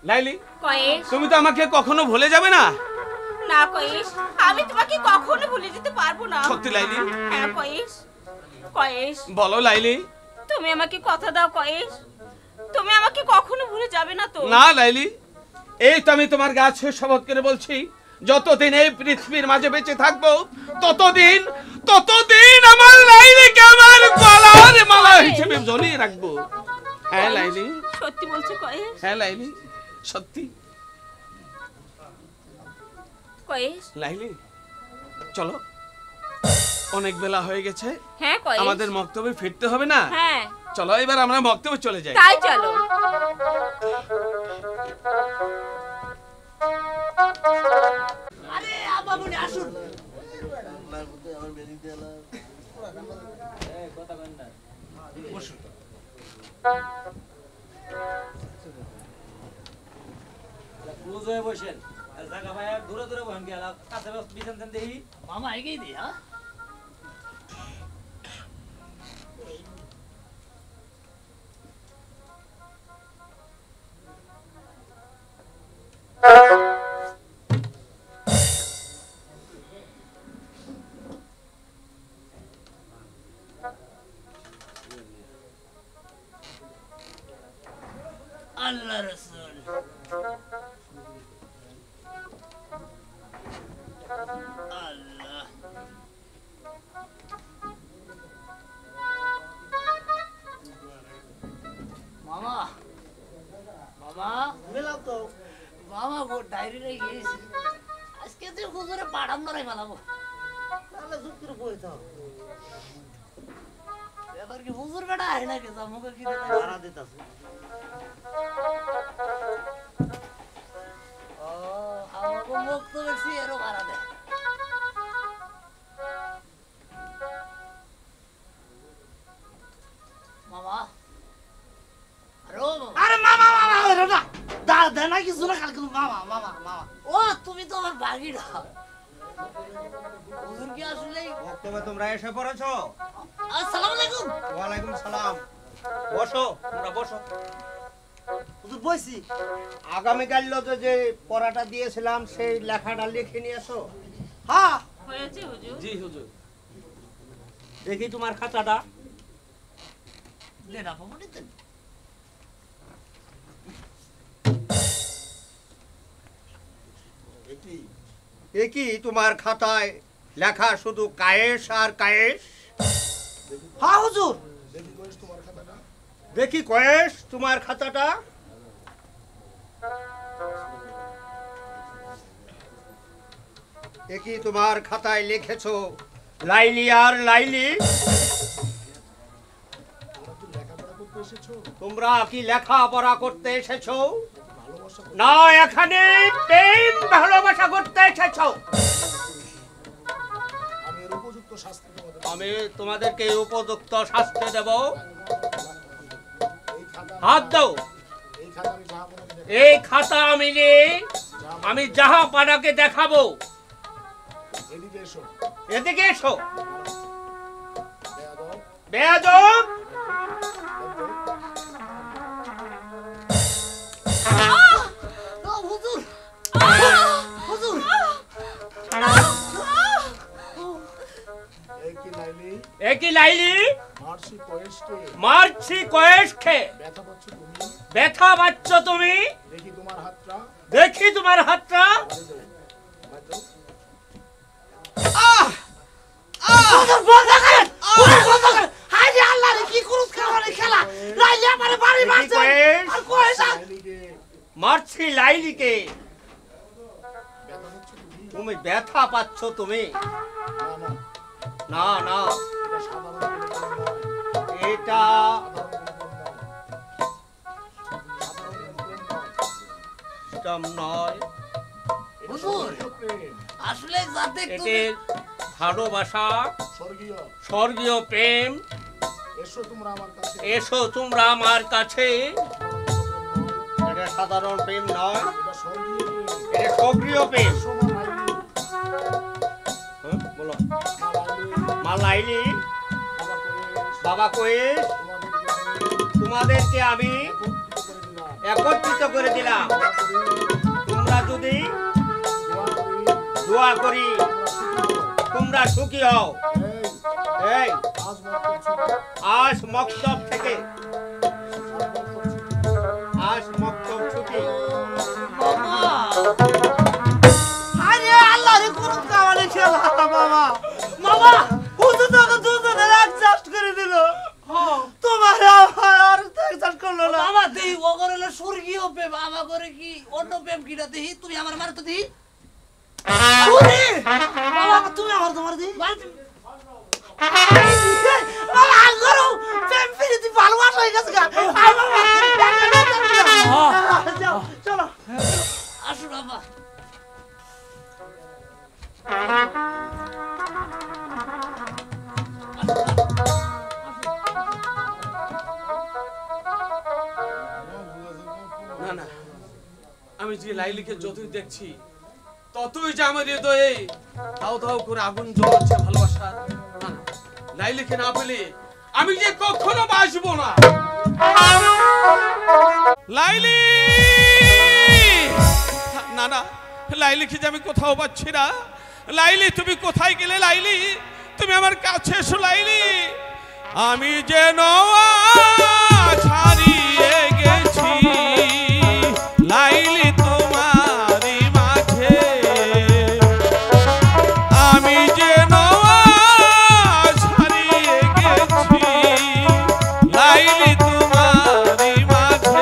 লাইলি কয়েস, তুমি তো আমাকে কখনো ভুলে যাবে না। না কয়েস, আমি তোমাকে কখনো ভুলে যেতে পারবো না। সত্যি লাইলি? হ্যাঁ কয়েস। কয়েস বলো লাইলি। তুমি আমাকে কথা দাও কয়েস, তুমি আমাকে কখনো ভুলে যাবে না তো? না লাইলি, এই তো আমি তোমার গাছে শপথ করে বলছি, যতদিন এই পৃথিবীর মাঝে বেঁচে থাকবো ততদিন আমার লাইলিকে আমার গলার মালা হিসেবে ঝুলিয়ে রাখবো। হ্যাঁ লাইলি। সত্যি বলছো কয়েস? হ্যাঁ লাইলি, সত্যি। কয়েস। লাইলি চলো, অনেক বেলা হয়ে গেছে। হ্যাঁ কয়েস। আমাদের মক্তবে ফিরতে হবে না? হ্যাঁ চলো এবার আমরা মক্তবে চলে যাই। তাই চলো। আরে আব্বা বলে আসুন। বসুন। ক্লোজ হয়ে বসেন। জায়গা ভাই দূরে দূরে বসেন গেল কাছে বিছান দেই। মামা এগিয়ে দি হ্যাঁ। আল্লাহ রাসূল আল্লাহ মামা মামা মিলাও তো মামা গো ডায়েরি রে গেছি আজকে তুই হুজুরে পাড়াম নরাই মালাবো তাহলে যুক্তির বই তো এবার কি হুজুর বেটা আয় না কে মুখে কি ভাড়া দিতাছে ও আমাকে মুখ তো বেশি এরও ভাড়া দেয় মামা আরে মামা মামা না দা দা না কিছু না কালকে মামা মামা মামা ও তুমি তো আমার বাগিরা হুজুর কি আসলে তবে তোমরা এসে পড়েছো? আসসালামু আলাইকুম। ওয়া আলাইকুম সালাম। বসো, তোমরা বসো। হুজুর বইছি। আগামীকাল যে পড়াটা দিয়েছিলাম সেই লেখাটা লিখে নিয়ে এসো। হ্যাঁ হয়েছে হুজুর। জি হুজুর। দেখি তোমার খাতাটা। লেনা পাবনি তো কি তোমার খাতায় লেখা শুধু কায়েস আর কায়েস? হ্যাঁ হুজুর। দেখি কয়েস তোমার খাতাটা। কি তোমার খাতায় লিখেছো লাইলি আর লাইলি? তোমরা কি লেখাপড়া করতে এসেছো না এখানে প্রেম ভালোবাসা করতে এসেছো? আমি তোমাদেরকে উপযুক্ত শাস্তি দেব। হাত দাও। এই খাতা আমি নিয়ে আমি যাহা পাড়াকে দেখাবো। এদিকে এসো। বেয়াদব হুজুর হুজুর কি লাইলি মারছি কয়েসকে ব্যথা পাচ্ছ তুমি? দেখি তোমার হাতটা। মারছি লাইলিকে, তুমি ব্যথা পাচ্ছ তুমি? না না এটা নয় আসলে যাতে এটির ভালোবাসা স্বর্গীয় প্রেম। এসো তোমরা আমার কাছে। এটা সাধারণ প্রেম নয়, এটা স্বর্গীয় প্রেম। বলো মা লাইলি বাবা কয়েস তোমাদেরকে আমি একত্রিত করে দিলাম। তোমরা যদি দোয়া করি তোমরা সুখী হও। এই আজ মক্তব থেকে আজ মক্তব ছুটি। আরে আল্লাহর কোন কামালে খেলা মামা। মামা হুজুর তো দুজনের অ্যাডজাস্ট করে দিল। তোমার আর অ্যাডজাস্ট করলো না। মামা দেই ও করে স্বর্গীয় প্রেম, আমা করে কি অন্য প্রেম কিটা দেই? তুমি আমার মারতে তো দেই। তুমি মামা তুমি আমার তোমার দেই। মামা আগরো প্রেম ফিরিতে ভালোবাসা হয়ে গেছে গা। আই মামা চলো আসুন বাবা। না না, আমি যে লাইলিকে যতই দেখছি ততই যে আমার হৃদয়ে দাও দাও করে আগুন জ্বলছে ভালোবাসা। না না, লাইলিকে না পেলে আমি যে কখনো বাঁচবো না। লাইলি, না না, লাইলিকে যে আমি কোথাও পাচ্ছি না। লাইলি তুমি কোথায় গেলে? লাইলি তুমি আমার কাছে এসো। লাইলি আমি যেন ছাড়িয়ে গেছি লাইলি তোমারই মাঝে। আমি যেন ছাড়িয়ে গেছি লাইলি তোমারই মাঝে।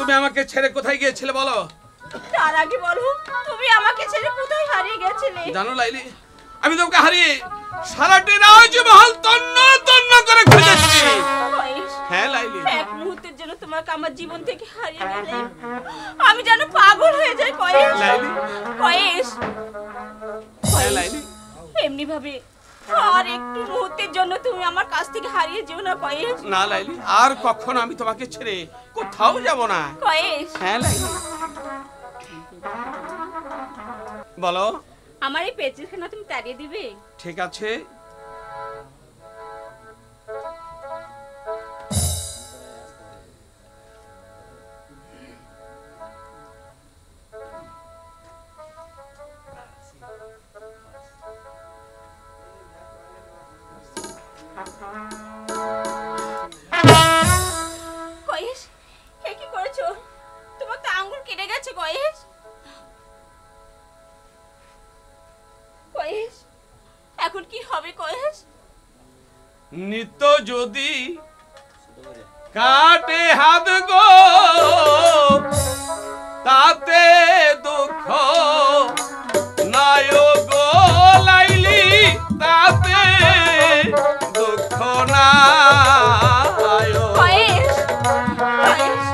তুমি আমাকে ছেড়ে কোথায় গিয়েছিলে বলো? তার আগে বলো তুমি আমাকে ছেড়ে কোথায় হারিয়ে গেছিলে? জানো লাইলি, আমি তোমাকে হারিয়ে সারাটি রাজমহল তন্ন তন্ন করে খুঁজেছি। কয়েস, হ্যাঁ লাইলি, এক মুহূর্তের জন্য তোমাকে আমার জীবন থেকে হারিয়ে গেলে আমি যেন পাগল হয়ে যাই। কয়েস, লাইলি, কয়েস, হ্যাঁ লাইলি, এমনি ভাবে আর একটু মুহূর্তের জন্য তুমি আমার কাছ থেকে হারিয়ে যেও না কয়েস। না লাইলি, আর কখনো আমি তোমাকে ছেড়ে কোথাও যাব না। কয়েস, হ্যাঁ লাইলি, বলো। আমার এই পেঁচিলখানা তুমি তাড়িয়ে দিবে? ঠিক আছে। কয়েস, এ কি করেছো? তোমার তো আঙ্গুল কেটে গেছে কয়েস। কয়েস, এখন কি হবে কয়েস? নিত্য যদি কাটে হাত গো তাতে দুঃখ নাই গো লাইলি, তাতে দুঃখ নাই। কয়েস, কয়েস,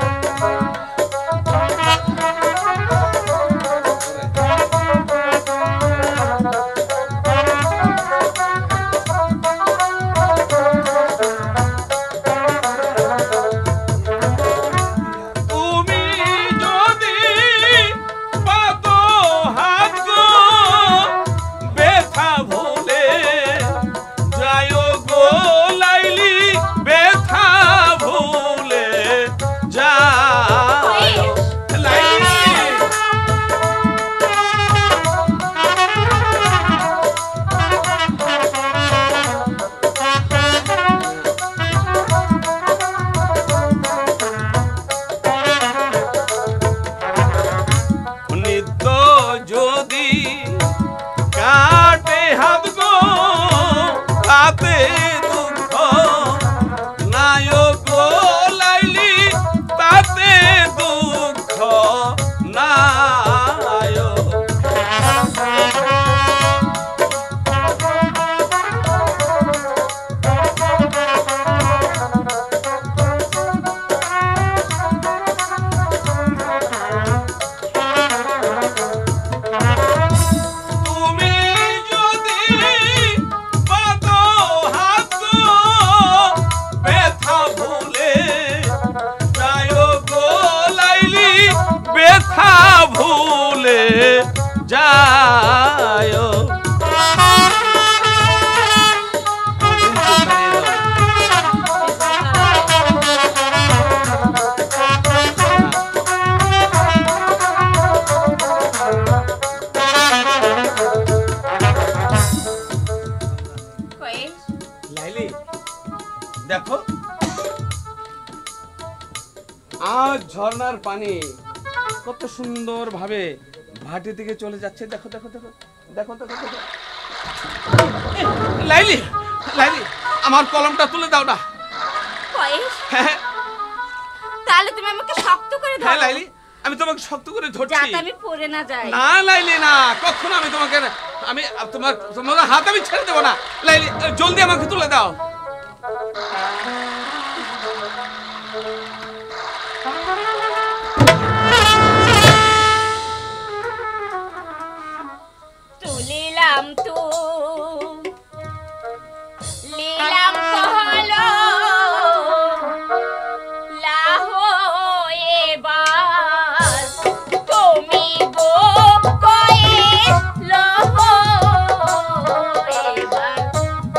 তুমি যদি পাতো হাত গো ব্যথা ভুলে যায় গো লাইলি, ব্যথা ভুলে যায় লাইলি। নিত্য যদি কাটে হাত গো তাতে দুঃখ নাই গো লাইলি, তাতে দুঃখ নাই। তুমি যদি পাতো হাত গো ব্যথা ভুলে যায় গো লাইলি, ব্যথা ভুলে যায়। কয়েস, লাইলি দেখো, আজ ঝর্ণার পানি কত সুন্দর ভাবে ভাটি থেকে চলে যাচ্ছে। দেখো দেখো দেখো দেখো দেখো দেখো। লাইলি, লাইলি, আমার কলমটা তুলে দাও না। কয়েস, হ্যাঁ তাহলে তুমি আমাকে শক্ত করে হ্যাঁ ধরো লাইলি, আমি তোমাকে শক্ত করে ধরছি। যাতে আমি পড়ে না যাই। না লাইলি, না, কখনো আমি তোমাকে আমি তোমার হাত আমি ছেড়ে দেবো না। লাইলি, জলদি আমাকে তুলে দাও। তুলিলাম তো লীলাম কহলো লাহো এবার তুমি গো কয়েস লহো এবার তুমি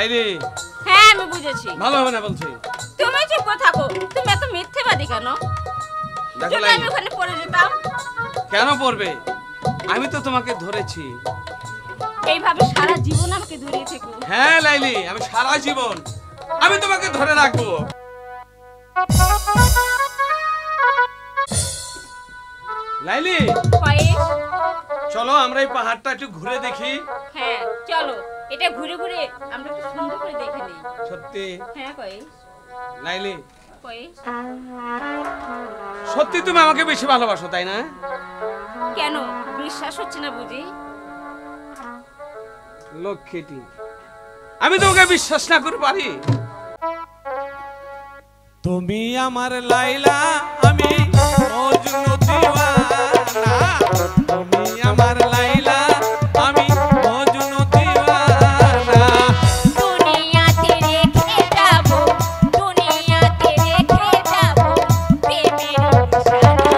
লাইলি হ্যাঁ আমি বুঝেছি। ভালো হবে না বলছি। তুমি চুপ করে থাকো, তুমি এত মিথ্যেবাদী কেন? দেখো যদি আমি লাইলি, ওখানে পড়ে যেতাম? কেন পড়বে? আমি তো তোমাকে ধরেছি। এইভাবে সারা জীবন আমাকে ধরিয়ে থেকো। হ্যাঁ লাইলি, আমি সারা জীবন আমি তোমাকে ধরে রাখবো। লাইলি কয়েস, চলো আমরা এই পাহাড়টা একটু ঘুরে দেখি। হ্যাঁ চলো, এটা ঘুরে ঘুরে আমরা একটু সুন্দর করে দেখে নিই। সত্যি হ্যাঁ কয়েস। লাইলি, কয়েস, সত্যি তুমি আমাকে বেশি ভালোবাসো তাই না? কেন বিশ্বাস হচ্ছে না বুঝি? লক্ষ্মীটি, আমি তোমাকে বিশ্বাস না করে পারি? তুমি আমার লাইলা, আমি মজনু দিওয়ানা। তুমি আমার লাইলা, আমি মজনু দিওয়ানা। দুনিয়াতে রেখে যাবো, দুনিয়াতে রেখে যাবো প্রেমের নিশানা।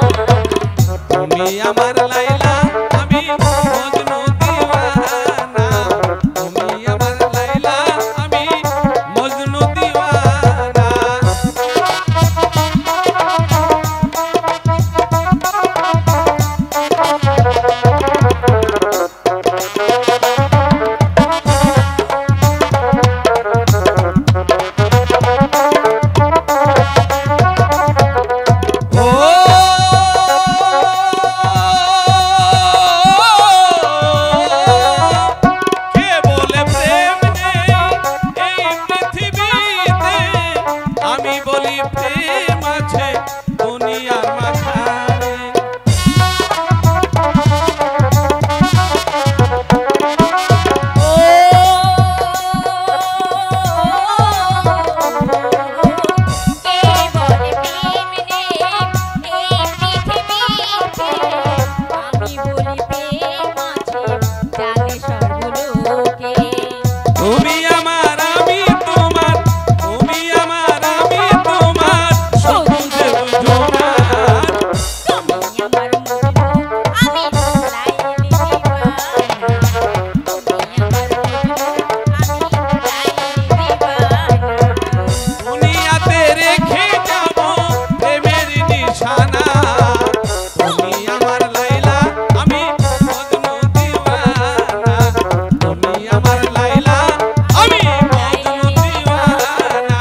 তুমি আমার লাইলা, আমি মজনু দিওয়ানা। তুমি আমার লাইলা, আমি মজনু দিওয়ানা। কে বলে প্রেম নেই এই পৃথিবীতে? আমি বলি প্রেম আছে দুনিয়ার মাঝারে। কে বলে প্রেম নেই এই পৃথিবীতে? আমি বলি প্রেম আছে জানে সর্বলোকে। তুমি আমার, আমি তোমার, তুমি আমার, আমি তোমার, শুধু দেব জোনার। তুমি আমার মজনু, আমি লাইলি দিওয়ানা। তুমি আমার মজনু, আমি লাইলি দিওয়ানা। দুনিয়াতে রেখে যাব প্রেমের নিশানা। তুমি আমার লাইলা, আমি মজনু দিওয়ানা। তুমি আমার লাইলা, আমি মজনু দিওয়ানা।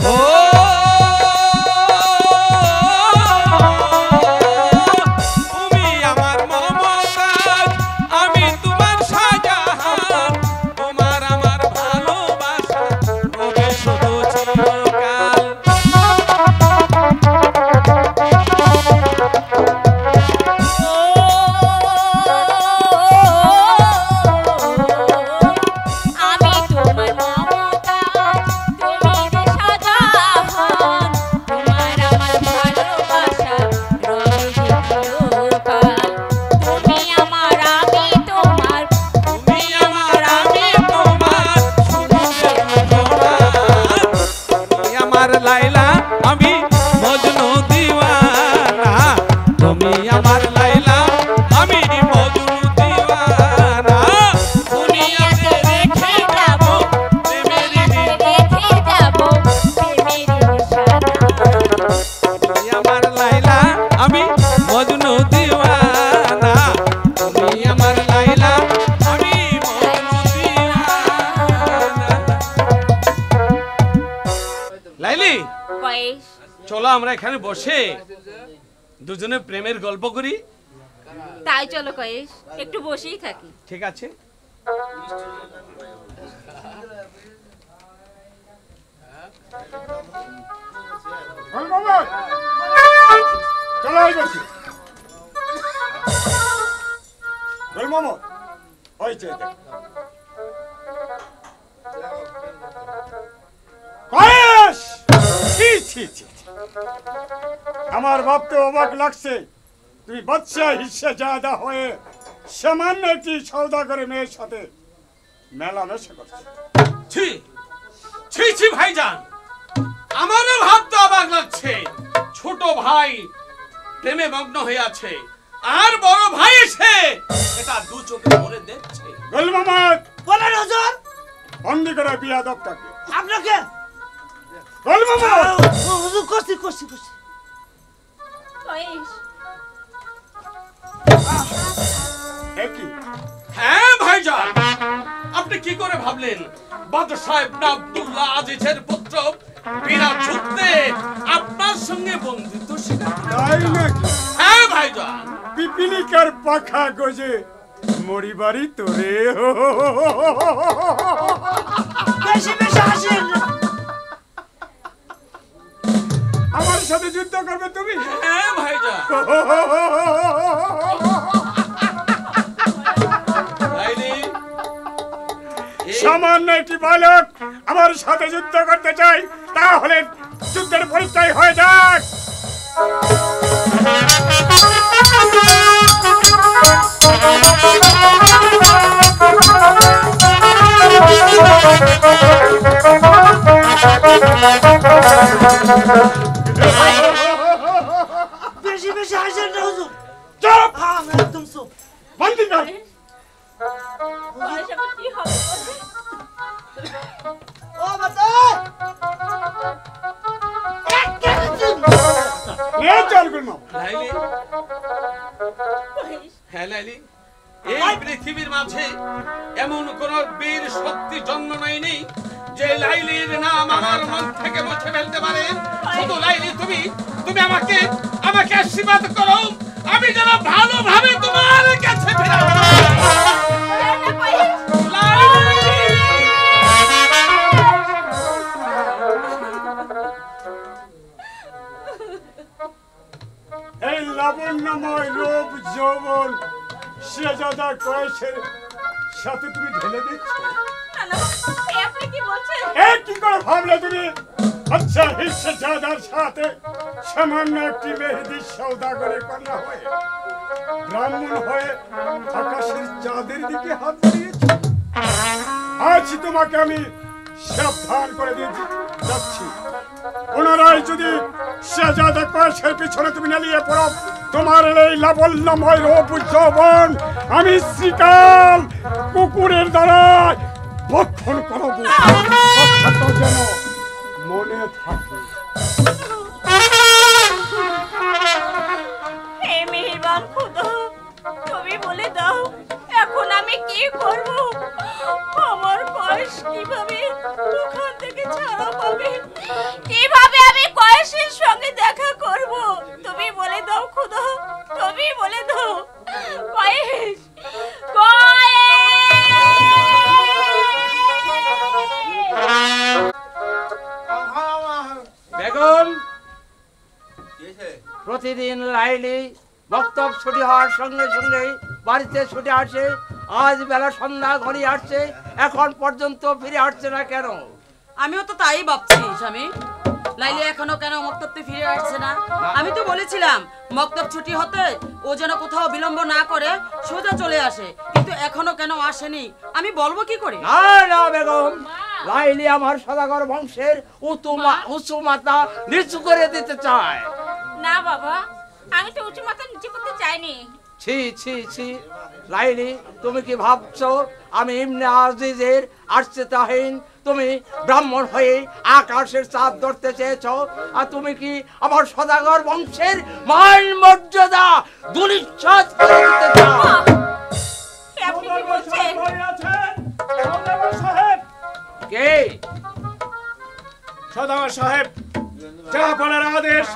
ও তুমি আমার মমতাজ, আমি তোমার শাহজাহান। তোমার আমার ভালোবাসা রবে শুধু চিরকাল। আমি তোমার মমতাজ, তুমি যে শাহজাহান। তোমার আমার ভালোবাসা রবে চিরকাল। তুমি আমার, আমি তোমার, তুমি আমার, আমি তোমার, শুধু দেব জোনার। তুমি আমার লাইলা, আমি মজনু দিওয়ানা। তুমি আমার লাইলা, আমি মজনু দিওয়ানা। দুনিয়াতে রেখে যাব প্রেমের রেখে যাবো প্রেমের নিশানা। তুমি আমার লাইলা, আমি মজনু দিওয়ানা। তুমি আমার লাইলা, আমি মজনু দিওয়ানা। লাইলি, কয়েস, চলো আমরা এখানে বসে দুজনে প্রেমের গল্প করি। তাই চলো কয়েস, একটু বসেই থাকি। ঠিক আছে। চলো এই বসি। গোল মামা, ওই যে দেখ। কয়েস! ছি, ছি, ছি, ছি। আমার ভাবতে অবাক লাগছে, তুই বাচ্চা হিসেবে জাদা হয়ে সামান্য একটি সৌদাগরের মেয়ের সাথে মেলামেশা করছে। ছি ছি ছি ভাইজান, আমারও ভাবতে অবাক লাগছে। ছোট ভাই প্রেমে মগ্ন হয়ে আছে, আর বড় ভাই এসে এটা দু চোখে ধরে দেখছে। গোল মোহাম্মদ, বলেন হুজুর। বন্দি করে বিয়াদবটাকে। আপনাকে গোল মোহাম্মদ, হুজুর করছি। কয়েস, একই হ্যাঁ ভাইজান, আপনি কি করে ভাবলেন বাদশাহ ইবনে আব্দুল্লাহ আজিজের পুত্র বিনা যুদ্ধে আপনার সঙ্গে বন্ধুত্ব স্বীকার করে? তাই নাকি? হ্যাঁ ভাইজান। পিপিলিকার পাখা গজে মরিবাড়ি তোরে। বেশি হাসেন। আমার সাথে যুদ্ধ করবে তুমি? হ্যাঁ ভাইজান। লাইলি, সামান্য একটি বালক আমার সাথে যুদ্ধ করতে চাই, তাহলে যুদ্ধের পরিচয় হয়ে যাক। বেশি হাসেন না হুজুর। চুপ! আমি একদম চুপ। বন্দি কর। কয়েস এখন কি হবে? ও বাবা, নিয়ে চল গোল মোহাম্মদ। লাইলি, কয়েস, হ্যাঁ লাইলি, এই পৃথিবীর মাঝে এমন কোন বীর শক্তি জন্ম নেয়নি যে লাইলির নাম আমার মন থেকে মুছে ফেলতে পারে। শুধু লাইলি, তুমি আমাকে আশীর্বাদ করো, আমি যেন ভালোভাবে তোমার কাছে ফিরে আসতে পারি। না কয়েস, লাইলি! এই লাবণ্যময় রূপ যৌবন শেহজাদা কয়েসের সাথে তুমি ঢেলে দিচ্ছ। না, এই আপনি কি বলছেন? কি করে ভাবলে তুমি? আচ্ছা, এই শেহজাদার সাথে সামান্য একটি মেহেদি সওদাগরের কন্যা হয়ে, ব্রাহ্মণ হয়ে আকাশের চাঁদের দিকে হাত বাড়িয়েছ। আজ তোমাকে আমি সাবধান করে দিয়ে যাচ্ছি, পুনরায় যদি শেহজাদা কয়েসের পিছনে তুমি নালিয়ে পড়ো, তোমার এই লাবণ্যময় রূপ যৌবন আমি শ্রীকাল কুকুরের দ্বারা ভক্ষণ করব। কথাটা যেন মনে থাকে। হে মেহেরবান খোদা, তুমি বলে দাও এখন আমি কি করব? আমার কয়েস কিভাবে ওখান থেকে ছাড়া পাবে? কিভাবে আমি কয়েসের সঙ্গে দেখা করব? তুমি বলে দাও খোদা, তুমি বলে দাও। কয়েস, বেগম, প্রতিদিন লাইলি বক্তব্য ছুটি হওয়ার সঙ্গে সঙ্গে বাড়িতে ছুটে আসে। আজ বেলা সন্ধ্যা ঘড়িয়ে আসছে, এখন পর্যন্ত ফিরে আসছে না কেন? আমিও তো তাই ভাবছি স্বামী, লাইলি এখনো কেন মক্তবতে ফিরে আসছে না? আমি তো বলেছিলাম মক্তব ছুটি হতে ও যেন কোথাও বিলম্ব না করে সোজা চলে আসে, কিন্তু এখনো কেন আসেনি আমি বলবো কি করে? না না বেগম, লাইলি আমার সদাগর বংশের উঁচু মাথা নিচু করে দিতে চায়। না বাবা, আমি তো উঁচু মাথা নিচু করতে চাইনি। ছি ছি ছি, লাইলি তুমি কি ভাবছো আমি ইবনে আজিজের আশ্রিতাহীন? তুমি ব্রাহ্মণ হয়ে আকাশের চাঁদ ধরতে চেয়েছ, আর তুমি কি আমার সদাগর বংশের মান মর্যাদা দুনিশ্বাস করে দিতে চাও? আপনি কি বলছেন? কে? সদাগর সাহেব, জাহাপনার আদেশ,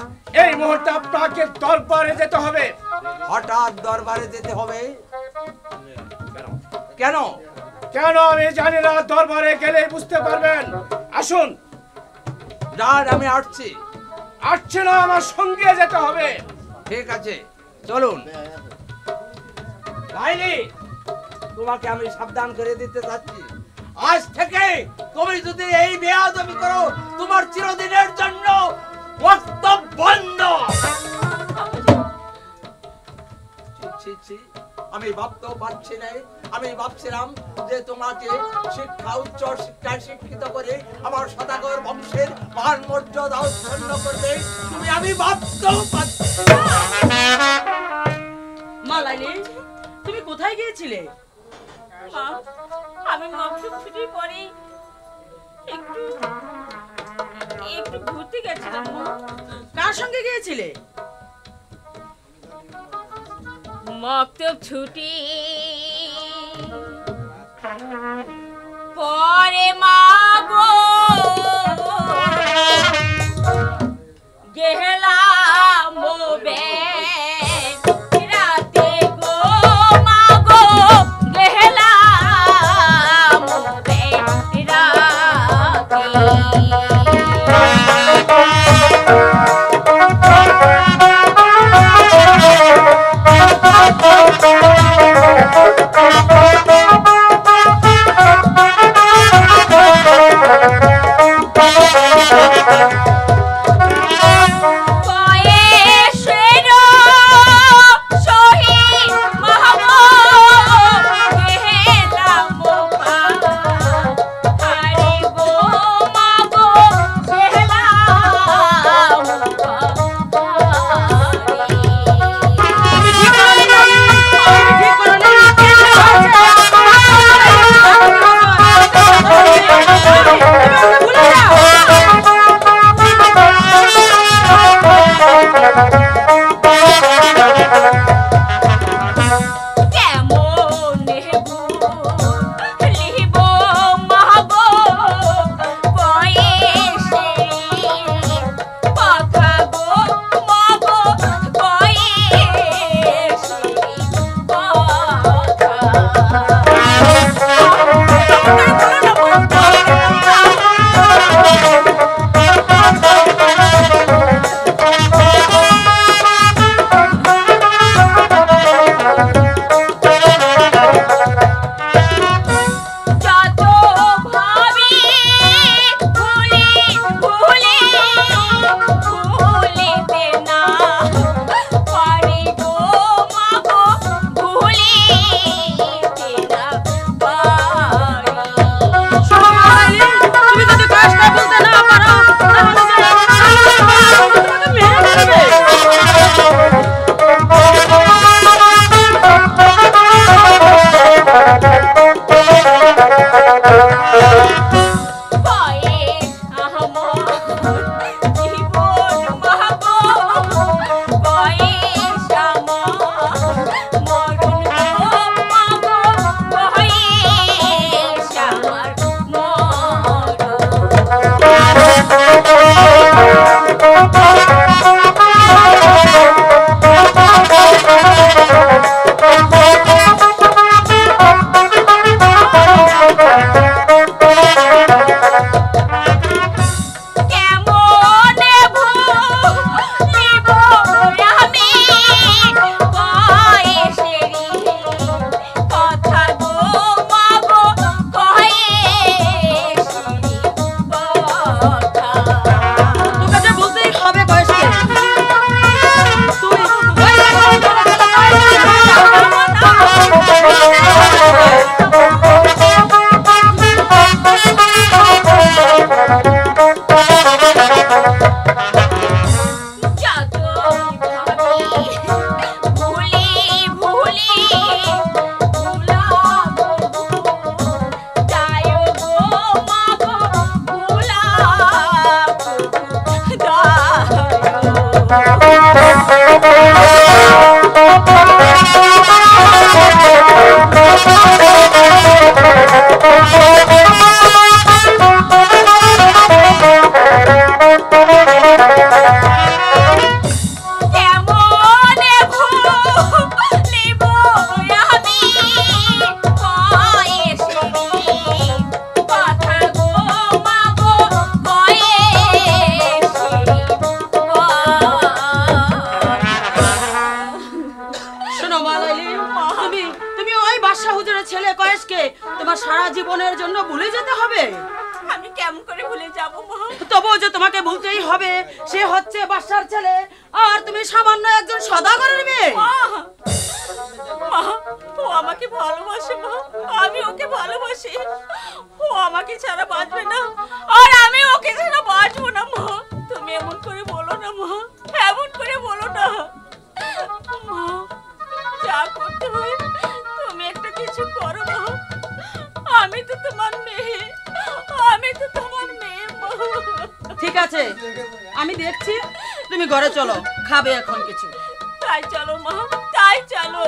এই মুহূর্তে আপনাকে দরবারে যেতে হবে। হঠাৎ দরবারে যেতে হবে কেন? কেন আমি জানি না, দরবারে গেলে বুঝতে পারবেন। আসুন। যান, আমি আসছি। আসছে না, আমার সঙ্গে যেতে হবে। ঠিক আছে, চলুন। লাইলি, তোমাকে আমি সাবধান করে দিতে চাচ্ছি, আজ থেকে তুমি যদি এই বেয়াদবি করো, তোমার চিরদিনের জন্য বক্তব্য বন্ধ। ছি, ছি, ছি, আমি ভাবতেও পারছি না। আমি ভাবছিলাম যে তোমাকে শিক্ষা উচ্চ শিক্ষায় শিক্ষিত করে আমার সদাগর বংশের মান মর্যাদা উৎপন্ন করবে তুমি আমি ভাবতেও পারছি না। মা লাইলি, তুমি কোথায় গিয়েছিলে? মা, আমি মক্তব ছুটির পরে একটু ঘুরতে গেছিলাম মা। কার সঙ্গে গিয়েছিলে? মক্তব ছুটি পরে মা গো গেলাম রাতে গো মা গো গেলাম মা, ও আমাকে ভালোবাসে মা, আমি ওকে ভালোবাসি। ও আমাকে ছাড়া বাঁচবে না, আর আমি ওকে ছাড়া বাঁচবো না মা। তুমি এমন করে বলো না মা, এমন করে বলো না মা। যা করতে হয় তুমি একটা কিছু করো মা। আমি তো তোমার মেয়ে, আমি তো তোমার মেয়ে মা। ঠিক আছে, আমি দেখছি, তুমি ঘরে চলো, খাবে এখন কিছু। তাই চলো মা, তাই চলো।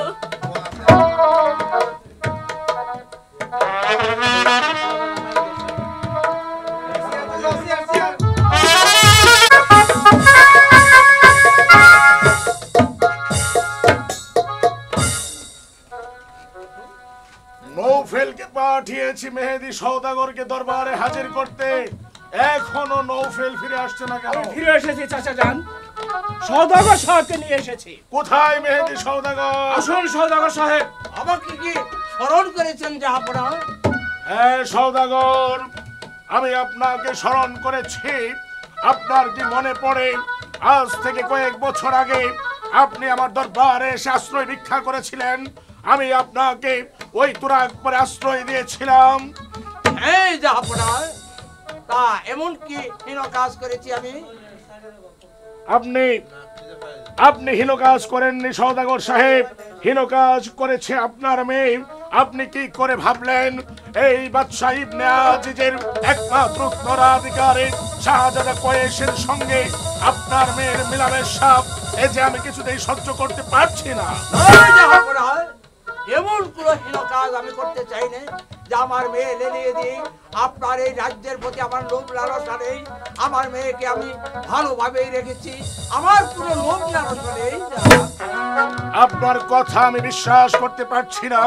নৌফেলকে পাঠিয়েছি মেহেদি সওদাগরকে দরবারে হাজির করতে, এখনো নৌফেল ফিরে আসছে না কেন? ফিরে এসেছি চাচা যান, সওদাগর সাহেবকে নিয়ে এসেছি। কোথায় মেহেদি সওদাগর? আসুন সওদাগর সাহেব। আমাকে কি স্মরণ করেছেন জাহাপনা? হ্যাঁ সওদাগর, আমি আপনাকে স্মরণ করেছি। আপনার কি মনে পড়ে আজ থেকে কয়েক বছর আগে আপনি আমার দরবারে এসে আশ্রয় ভিক্ষা করেছিলেন? আমি আপনাকে ওই তুরাগ পরে আশ্রয় দিয়েছিলাম। হ্যাঁ জাহাপনা, তা এমন কি হীন কাজ করেছি আমি? আপনি হীন কাজ করেননি সওদাগর সাহেব, হীন কাজ করেছে আপনার মেয়ে। আপনি কি করে ভাবলেন এই বাদশাহ ইবনে আজিজের একমাত্র উত্তরাধিকারী শাহজাদা কয়েসের সঙ্গে আপনার মেয়ের মিলামেশা, এই যে আমি কিছুতেই সহ্য করতে পারছি না। এমন কোন হীন কাজ আমি করতে চাই না যে আমার মেয়ে লেলিয়ে দিয়ে আপনার এই রাজ্যের প্রতি আমার লোভ লালসা নেই। আমার মেয়েকে আমি ভালোভাবেই রেখেছি, আমার কোনো লোভ লালসা নেই। আপনার কথা আমি বিশ্বাস করতে পারছি না।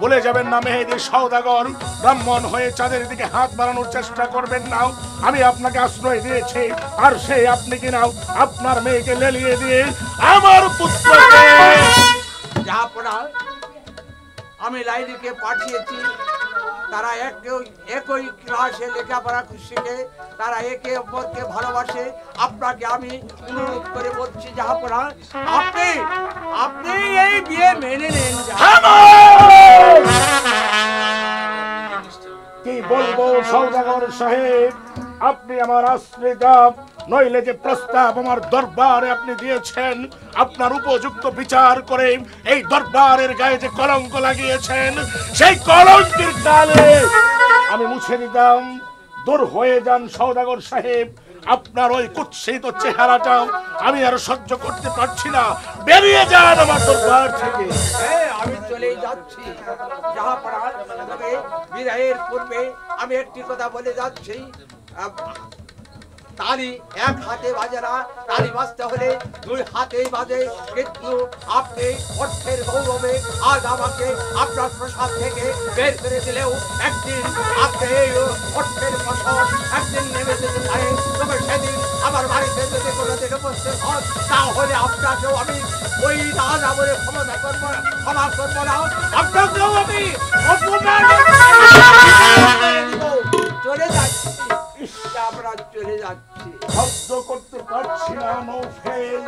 বলে যাবেন না মেহেদি সওদাগর, ব্রাহ্মণ হয়ে চাঁদের দিকে হাত বাড়ানোর চেষ্টা করবেন না। আমি আপনাকে আশ্রয় দিয়েছি, আর সেই আপনি কিনা আপনার মেয়েকে লেলিয়ে দিয়ে আমার পুত্রকে। আমি লাইলিকে পাঠিয়েছি, তারা একই ক্লাসে লেখাপড়া শিখে, তারা একে অপরকে ভালোবাসে। আপনাকে আমি অনুরোধ করে বলছি জাহাপনা, আপনি এই বিয়ে মেনে নেন। কি বলবো সওদাগর সাহেব, আপনি আমার আশ্রিতা, নইলে যে প্রস্তাব আমার দরবারে আপনি দিয়েছেন, আপনার উপযুক্ত বিচার করে এই দরবারের গায়ে যে কলঙ্ক লাগিয়েছেন, সেই কলঙ্কের কালে আমি মুছে দিতাম। দূর হয়ে যান সওদাগর সাহেব, আপনার ওই কুৎসিত চেহারাটা আমি আর সহ্য করতে পারছি না। বেরিয়ে যান আমার দরবার থেকে। আমি চলে যাচ্ছি জাহাপনা, তবে বিদায়ের পূর্বে আমি একটি কথা বলে যাচ্ছি, তালি এক হাতে বাজে না, তালি বাজতে হলে দুই হাতেই বাজে। কিন্তু আপনি অর্থের গৌরবে আজ আমাকে আপনার প্রসাদ থেকে বের করে দিলেও একদিন আপনি এই অর্থের ফসল একদিন নেমে যেতে পারে। তবে সেদিন আমার বাড়িতে যদি কোনোদিন উপস্থিত হন, তাহলে আপনাকেও আমি ওই রাজা বলে ক্ষমা করবো না, আপনাকেও আমি চলে যাচ্ছি। আমরা চলে যাচ্ছি, সহ্য করতে পারছি না নৌফেল।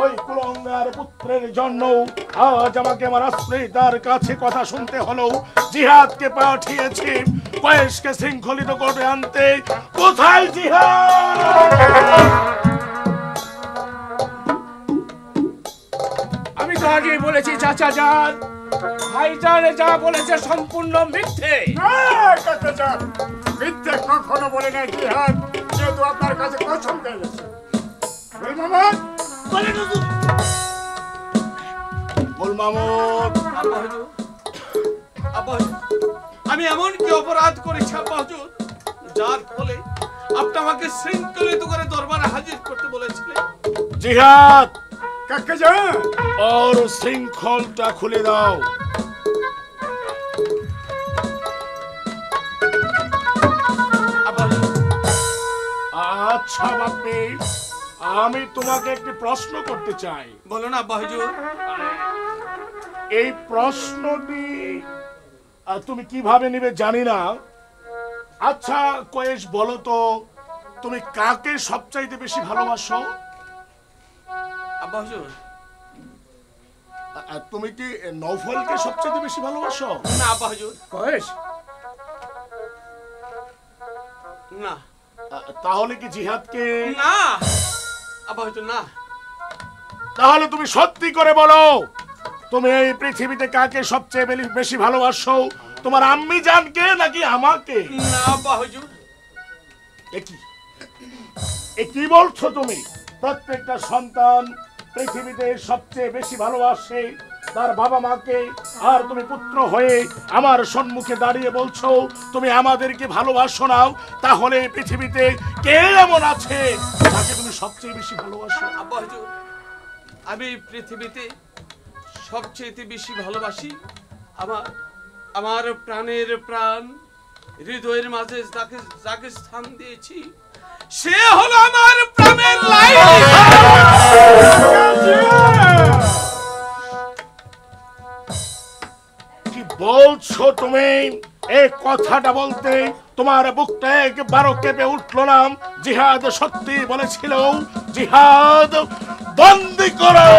ওই কুলঙ্গার পুত্রের জন্য আজ আমাকে আমার আশ্রিতার কাছে কথা শুনতে হলো। জিহাদকে পাঠিয়েছি কয়েসকে শৃঙ্খলিত করে আনতে। কোথায় জিহাদ? আমি তো আগেই বলেছি চাচা যান, ভাইজান যা বলেছে সম্পূর্ণ মিথ্যে। মিথ্যে কখনো বলে নাই জিহাদ, যেহেতু আপনার কাছে কসম পেয়ে গেছে। আমি এমন কি অপরাধ করেছি আব্বা হুজুর, যার ফলে আপনি আমাকে শৃঙ্খলিত করে দরবারে হাজির করতে বলেছিলেন? জিহাদ, কাকে যান ওর শৃঙ্খলটা খুলে দাও। আচ্ছা বাপি, আমি তোমাকে একটি প্রশ্ন করতে চাই। বলো না আব্বা হুজুর। এই প্রশ্নটি তুমি কিভাবে নিবে জানি না। আচ্ছা কয়েস, বলো তো তুমি কাকে সবচাইতে বেশি ভালোবাসো? আব্বা হুজুর, তুমি কি নৌফলকে সবচেয়ে বেশি ভালোবাসো? না আব্বা হুজুর, কয়েস না। তাহলে কি জিহাদকে? না আব্বা হুজুর, না। তাহলে তুমি সত্যি করে বলো, তুমি এই পৃথিবীতে কাকে সবচেয়ে বেশি ভালোবাসো? তোমার আম্মি জানকে নাকি আমাকে? না আব্বা হুজুর। এ কি বলছো তুমি? প্রত্যেকটা সন্তান পৃথিবীতে সবচেয়ে বেশি ভালোবাসে তার বাবা মাকে, আর তুমি পুত্র হয়ে আমার সম্মুখে দাঁড়িয়ে বলছো তুমি আমাদেরকে ভালোবাসো না। তাহলে পৃথিবীতে কে এমন আছে যাকে তুমি সবচেয়ে বেশি ভালোবাসো? আব্বা হুজুর, আমি পৃথিবীতে সবচেয়ে বেশি ভালোবাসি আমার প্রাণের প্রাণ, হৃদয়ের মাঝে যাকে স্থান দিয়েছি সে হলো আমার প্রাণের লাইলি। কি বলছো তুমি? এই কথাটা বলতে তোমার বুকটা একবারও কেঁপে উঠলো না? জিহাদ সত্যি বলেছিল, জিহাদ বন্দি করো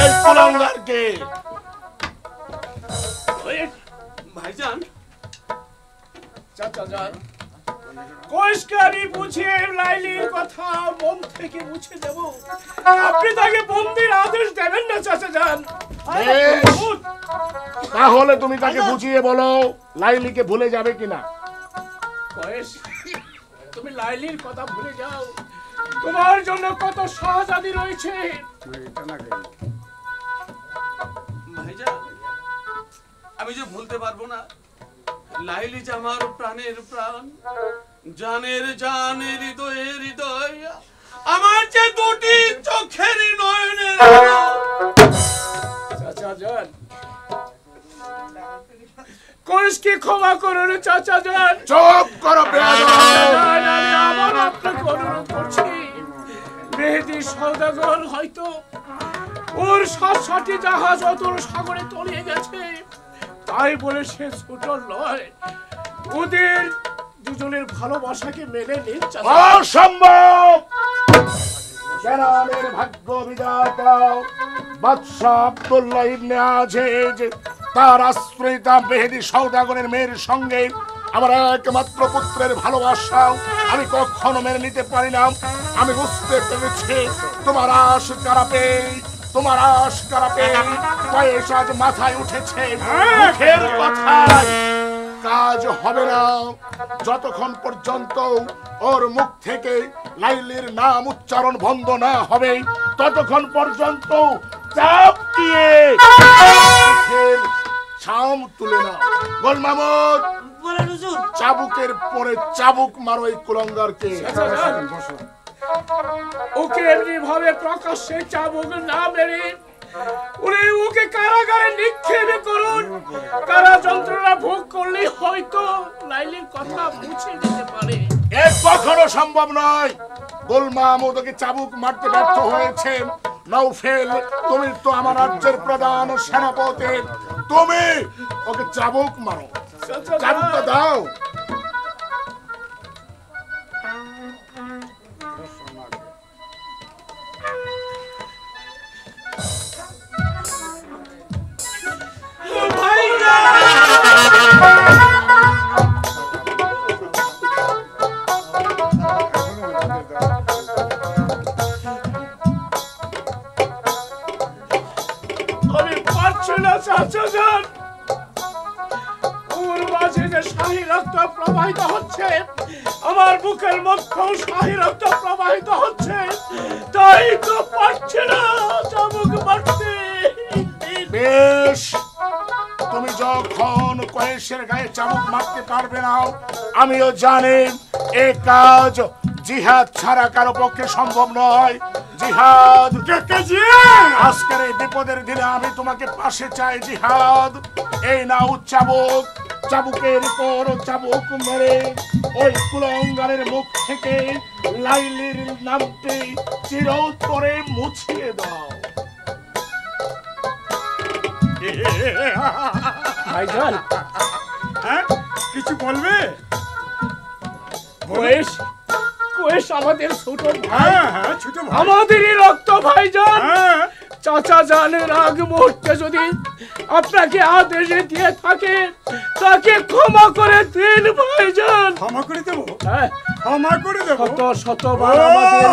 এই কুলাঙ্গারকে। ভাইজান, চাচা যান, কয়েসকে আমি বুঝিয়ে লাইলির কথা মন থেকে মুছে দেব। আপনি তাকে বন্দির আদেশ দেবেন না চাচা যান। তাহলে তুমি তাকে বুঝিয়ে বলো লাইলিকে ভুলে যাবে কিনা। কয়েস, তুমি লাইলির কথা ভুলে যাও। তোমার জন্য কত শাহজাদি রয়েছে। ভাইজান, আমি যে ভুলতে পারবো না, লাইলি যে আমার প্রাণের প্রাণ, জানের জান, হৃদয়ের হৃদয়, আমার যে দুটি চোখের নয়নের। চাচা যান, কয়েসকে ক্ষমা করুন চাচা যান। চুপ করো বেয়াদব। আমি আবার আপনাকে অনুরোধ করছি, মেহেদী সওদাগর হয়তো ওর ৭টি জাহাজ অতল সাগরে তলিয়ে গেছে, তাই বলে সে ছোট নয়। ওদের দুজনের ভালোবাসাকে মেনে নিন। অসম্ভব। কেনানের ভাগ্য বিধাতা বাদশা আব্দুল্লাহ ইবনে আজিজ তার আশ্রয়িতা মেহেদী সওদাগরের মেয়ের সঙ্গে আমার একমাত্র পুত্রের ভালোবাসা আমি কখনো মেনে নিতে পারি না। আমি বুঝতে পেরেছি তোমার আশ কারাপে, তোমার আশ কারাপে কয়েস আজ মাথায় উঠেছে। মুখের কথায় কাজ হবে না। যতক্ষণ পর্যন্ত ওর মুখ থেকে লাইলির নাম উচ্চারণ বন্ধ না হবে, ততক্ষণ পর্যন্ত চাপ দিয়ে ছাম তুলে না। গোল মাহমুদ, চাবুকের পরে চাবুক মারো এই কুলাঙ্গারকে। ওকে এমনি ভাবে প্রকাশ্যে চাবুক না মেরে ওকে কারাগারে নিক্ষেপ করুন। কারা যন্ত্রণা ভোগ করলে হয়তো লাইলির কথা মুছে দিতে পারে। এ কখনো সম্ভব নয়। গোল মাহমুদ ওকে চাবুক মারতে ব্যর্থ হয়েছে। নওফেল, তুমি তো আমার রাজ্যের প্রধান সেনাপতি, তুমি ওকে চাবুক মারো। চাবুকটা দাও। আমি পারছি না চাচা যান, ওর মাঝে যে শাহী রক্ত প্রবাহিত হচ্ছে, আমার বুকের মধ্যেও শাহী রক্ত প্রবাহিত হচ্ছে, তাই তো পারছি না চাবুক মারতে। বেশ, তুমি যখন কয়েসের গায়ে চাবুক মারতে পারবে না, আমিও জানি এ কাজ জিহাদ ছাড়া কারো পক্ষে সম্ভব নয়। জিহাদ, আজকের এই বিপদের দিনে আমি তোমাকে পাশে চাই। জিহাদ, এই নাও চাবুক। চাবুকের পর চাবুক মেরে ওই কুলাঙ্গারের মুখ থেকে লাইলির নামটি চিরতরে মুছিয়ে দাও। ভাইজান, হ্যাঁ কিছু বলবে? কয়েস আমাদের ছোট ভাই, হ্যাঁ ছোট ভাই, আমাদেরই রক্ত ভাইজান। চাচা জানের আগ মুহূর্তে যদি আপনাকে আদেশ দিয়ে থাকে তাকে ক্ষমা করে দিন ভাইজান। ক্ষমা করে দেবো? হ্যাঁ, ক্ষমা করে দেবো? শতবার আমাদের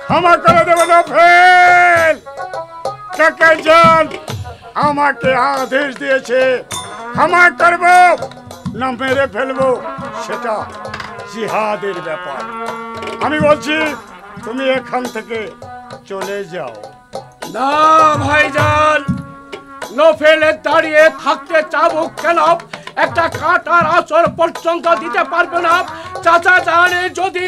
ক্ষমা করে দেবো নফেল। কাকা জান আমাকে আদেশ দিয়েছে ক্ষমা করবো না মেরে ফেলবো, সেটা জিহাদের ব্যাপার। আমি বলছি তুমি এখান থেকে চলে যাও। না ভাইজান, নফেলের দাঁড়িয়ে থাকতে চাবুক কেন একটা কাটার আচর পর্যন্ত দিতে পারবে না। চাচা জানে যদি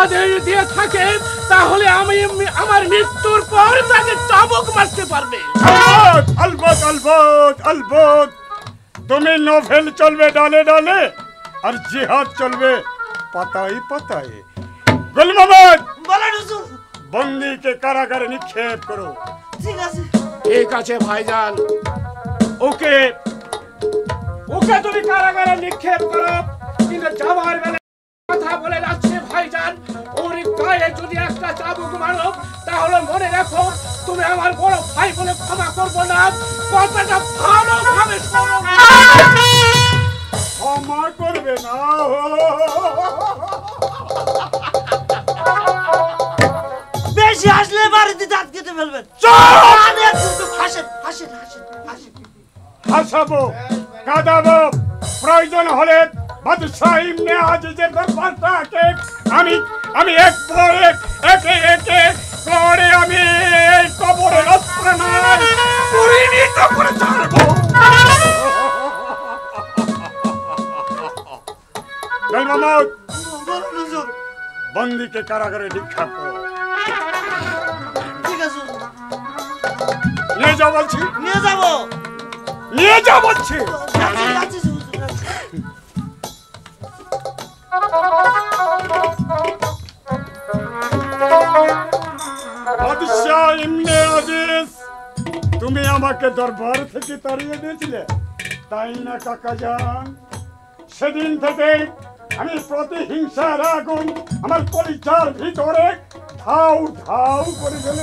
আদেশ দিয়ে থাকে তাহলে আমি আমার মৃত্যুর পর তাকে চাবুক মারতে পারবে। আলবত আলবত আলবত, তুমি নভেল চলবে ডালে ডালে আর জিহাদ চলবে পাতায় পাতায়। গুল মোহাম্মদ বলেন হুজুর। বন্দীকে কারাগারে নিক্ষেপ করো। ঠিক আছে। ঠিক আছে ভাইজান, ওকে ওকে তুমি কারাগারে নিক্ষেপ করো, কিন্তু যাবার বেলা কথা বলে যাচ্ছে ভাইজান, ওর গায়ে যদি একটা চাবুক মারো তাহলে মনে রাখো তুমি আমার বড় ভাই বলে ক্ষমা করবো না। কথাটা ভালোভাবে শোনো। ক্ষমা করবে না? বেশি আসলে বাড়িতে দাঁত কেটে ফেলবেন। হাসেন হাসেন হাসেন হাসেন। হাসাবো, কাঁদাবো, প্রয়োজন হলে বাদশাহ ইবনে আজিজের দরবারটাকে আমি এক পর এক একে একে করে আমি এই কবরে রত্নায় পরিণত করে ছাড়বো। মোহাম্মদ বলেন হুজুর। বন্দীকে কারাগারে নিক্ষেপ করো। ঠিক আছে হুজুর। নিয়ে যাও বলছি, নিয়ে যাবো। নিয়ে যাও বলছি। যাচ্ছি হুজুর, যাচ্ছি। বাদশাহ ইবনে আজিজ, তুমি আমাকে দরবার থেকে তাড়িয়ে দিয়েছিলে তাই না কাকা জান? সেদিন থেকে আমি প্রতিহিংসার আগুন আমার কলিজার ভিতরে ধাউ ধাউ করে গেল।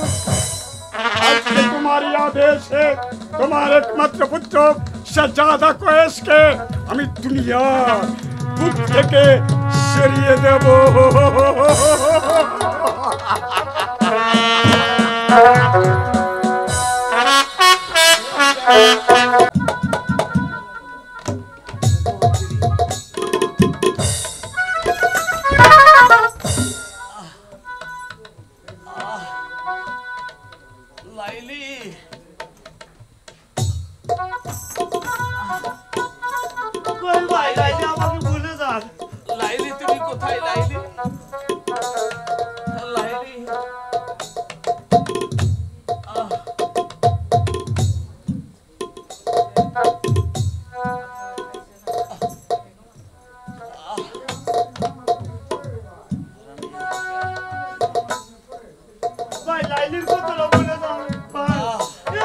আজকে তোমারই আদেশে তোমার একমাত্র পুত্র শাহজাদা কোয়েশকে আমি দুনিয়ার বুক থেকে সরিয়ে দেব। লাইলি, কই ভাই, লাইলি আমাকে ভুলে যান। লাইলি তুমি কোথায় লাইলি? লাইলি, ভাই লাইলির কথাটা ভুলে যান। ভাই,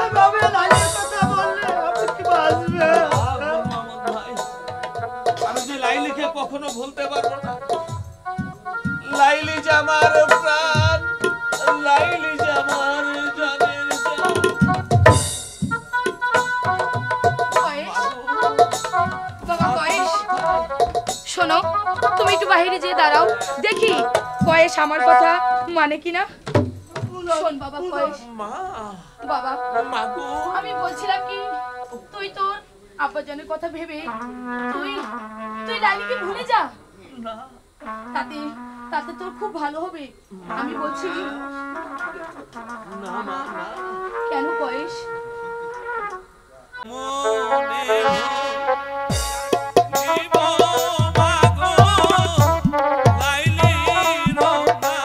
এভাবে লাইলির কথা বললে আমি কি বাঁচবে? মোহাম্মদ ভাই, আমি যে লাইলিকে কখনো ভুলতে পারবো না। লাইলি যে আমার প্রাণ, লাইলি যে আমার জানের জান। বাবা কয়েস, শোনো, তুমি একটু বাইরে যেয়ে দাঁড়াও, দেখি কয়েস আমার কথা মানে কিনা। শোন বাবা কয়েস, মা, বাবা মা গো, আমি বলছিলাম কি, তুই তোর আব্বাজানের কথা ভেবে তুই তুই লাইলিকে ভুলে যা। না, তাতে তাতে তোর খুব ভালো হবে। আমি বলছি না মা, না। কেন কয়েস? মনে জীব মাগো, লাইলি রোনা,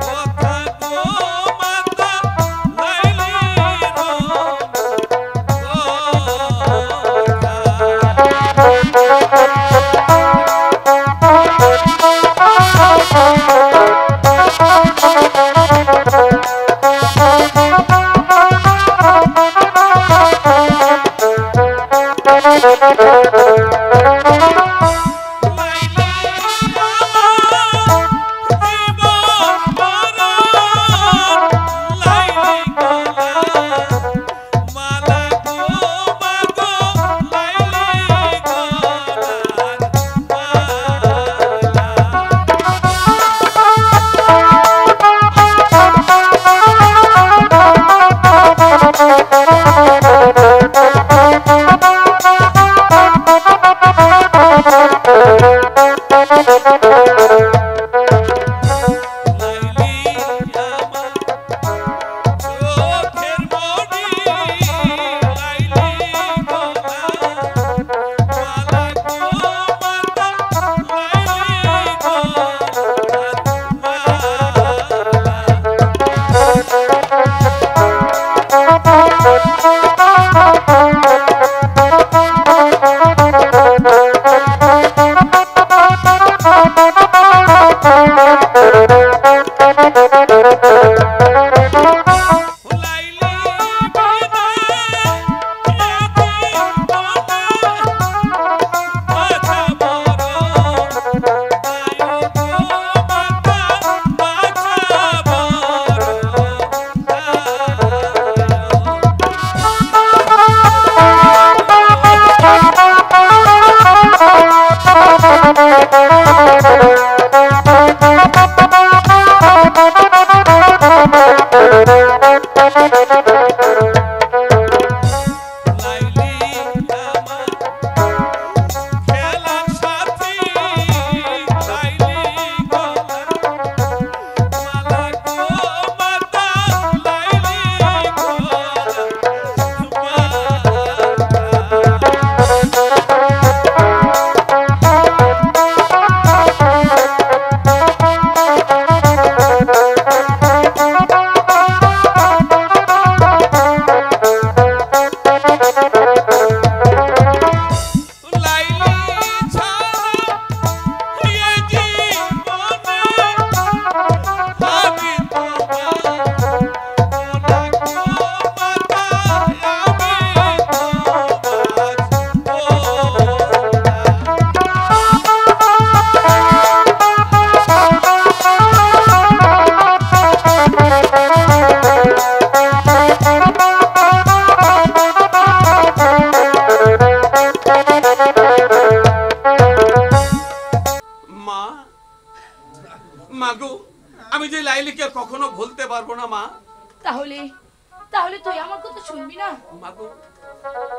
কথা গো মাতা, লাইলি রোনা।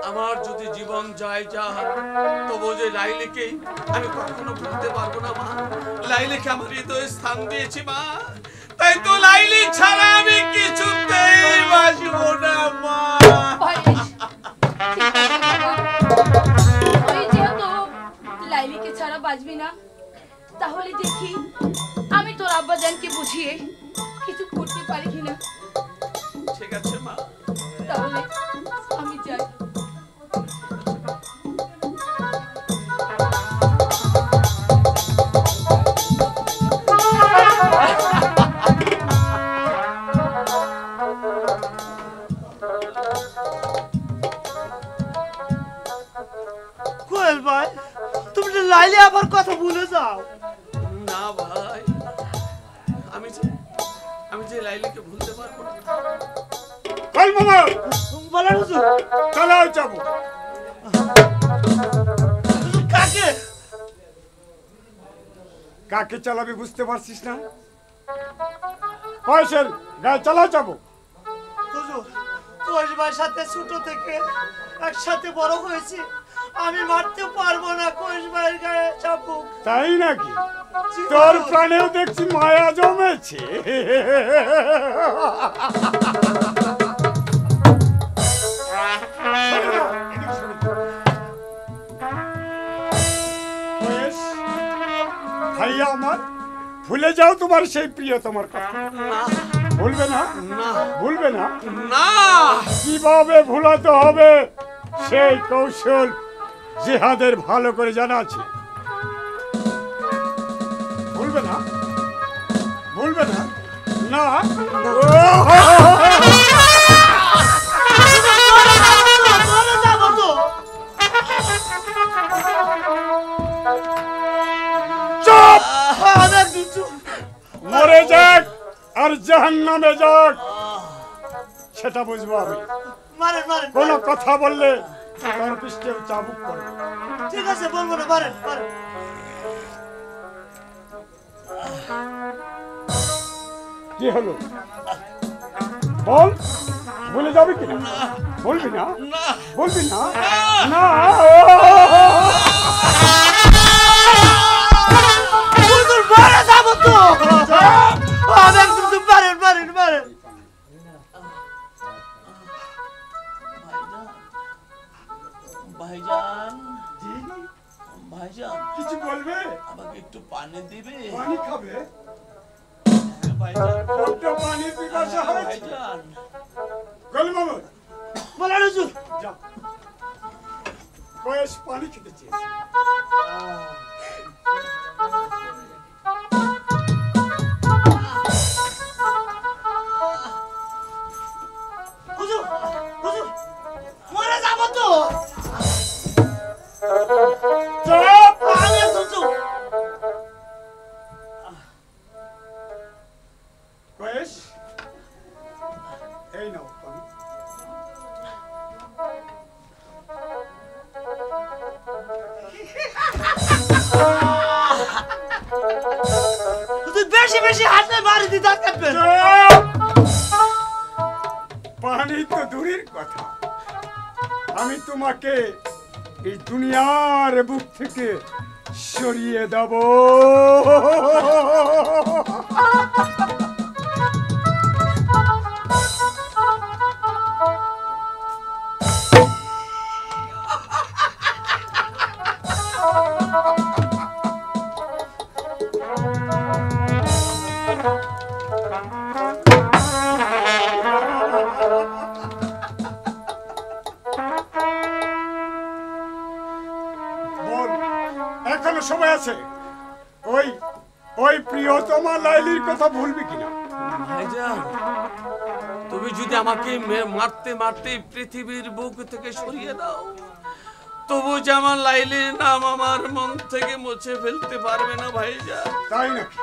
আমার যদি জীবন যায় যা তবু যে লাইলিকে আমি কখনো ভুলতে পারবো না মা। লাইলিকে আমার হৃদয়ে স্থান দিয়েছি মা, তাই তো লাইলি ছাড়া আমি কিছুতেই বাঁচবো না মা। তুই যেহেতু লাইলিকে ছাড়া বাঁচবি না, তাহলে দেখি আমি তোর আব্বাজানকে বুঝিয়ে কিছু করতে পারি কিনা। ঠিক আছে মা, তাহলে আমি যাই। কোয়েল ভাই, তুমি তো লাইলি আবার কথা ভুলে যাও। না ভাই, আমি যে লাইলিকে ভুলতে পারবো না। চল মামা, বলেন হুজুর। চলো যাবো। কাকে কাকে চালাবি বুঝতে পারছিস না? কয়সের গায়ে চালা যাবো। হুজুর, কোয়েল ভাইয়ের সাথে ছোট থেকে একসাথে বড় হয়েছি, আমি মারতে পারবো না কোয়েল ভাইয়ের গায়ে চাপুক। তাই নাকি? তোর প্রাণেও দেখছি মায়া জমেছে। ভাইয়া আমার, ভুলে যাও তোমার সেই প্রিয় তোমার কথা। ভুলবে না? ভুলবে না? না। কিভাবে ভুলাতে হবে সেই কৌশল জিহাদের ভালো করে জানা আছে। ভুলবে না? ভুলবে না? না। মরে যাক আর জাহান্নামে যাক সেটা বুঝবো আমি। কোন কথা বললে তার পৃষ্ঠে চাবুক করবে। ঠিক আছে, বলবো না। পারেন পারেন। কি হলো বল? বলে যাবে কিনা? বলবি না? বলবি না? না হুজুর বলে যাব তো আমি একদম পারেন পারেন পারেন ভাইজান ভাইজান কিছু বলবে? আমাকে একটু পানি দিবে? পানি খাবে? ভাইজান বড্ড পানি পিপাসা হয়েছে। ভাইজান গলি মামুদ বলেন হুজুর যা কয়েস পানি খেতে চেয়েছে। হুজুর হুজুর মরে যাব তো চুপ! আমি একদম চুপ কয়েস এই নাও পানি। হুজুর বেশি বেশি হাতে মারি দি দাঁত কাটবেন পানি তো দূরের কথা, আমি তোমাকে এই দুনিয়ার বুক থেকে সরিয়ে দেব। বল, এখনো সময় আছে। ওই ওই প্রিয়তমা লাইলির কথা ভুলবি কিনা? ভাইজান, তুমি যদি আমাকে মারতে মারতে পৃথিবীর বুক থেকে সরিয়ে দাও, তবু যে আমার লাইলির নাম আমার মন থেকে মুছে ফেলতে পারবে না ভাইজান। তাই নাকি?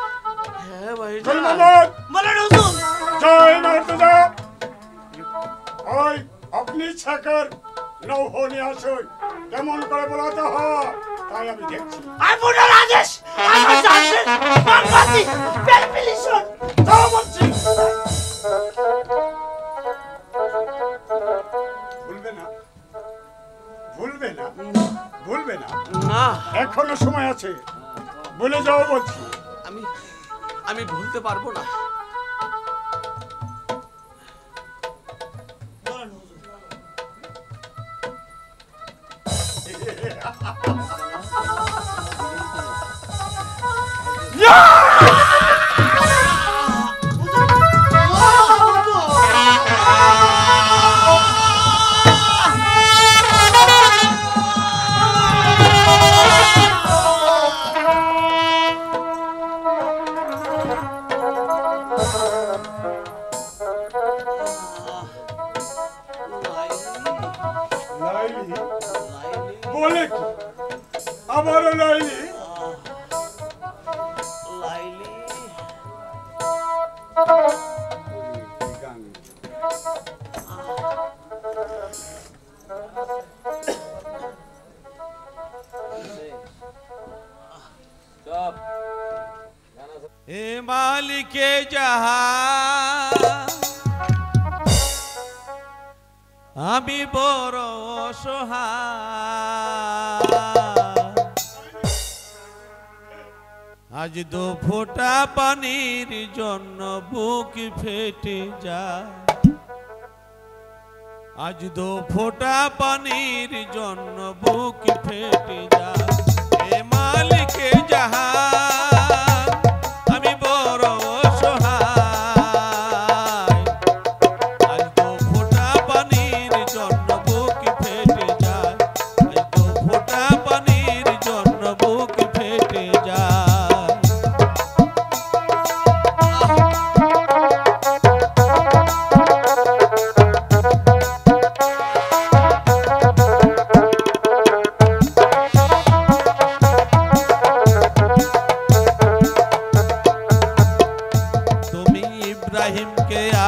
হ্যাঁ গলি ভাইজান। মামুদ বলেন হুজুর জয় মর্তজা। ওই আপনি ছাকার নৌহ নিয়ে আসুন। কেমন করে বলাতে হয় তাই আমি দেখছি। আমি পুনর আদেশ আমার জানতে বাংলাদেশ পেলপিলিশন যাও বলছি। ভুলবে না? ভুলবে না? ভুলবে না? না, এখনো সময় আছে, বলে যাও বলছি। আমি আমি ভুলতে পারবো না। লাইলি বলে কি? আবারও লাইলি? লাইলি এ মালিকে জাহান, আমি বড় অসহায়, আজ দু ফোঁটা পানির জন্য বুক ফেটে যায়, আজ দু ফোঁটা পানির জন্য বুক ফেটে যায়। এ মালিকে জাহান, আমি বড় অসহায়, আজ দু ফোঁটা পানির জন্য বুক ফেটে যায়, আজ দু ফোঁটা পানির জন্য বুক ফেটে যায়।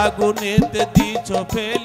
আগুনেতে দিছ ফেলে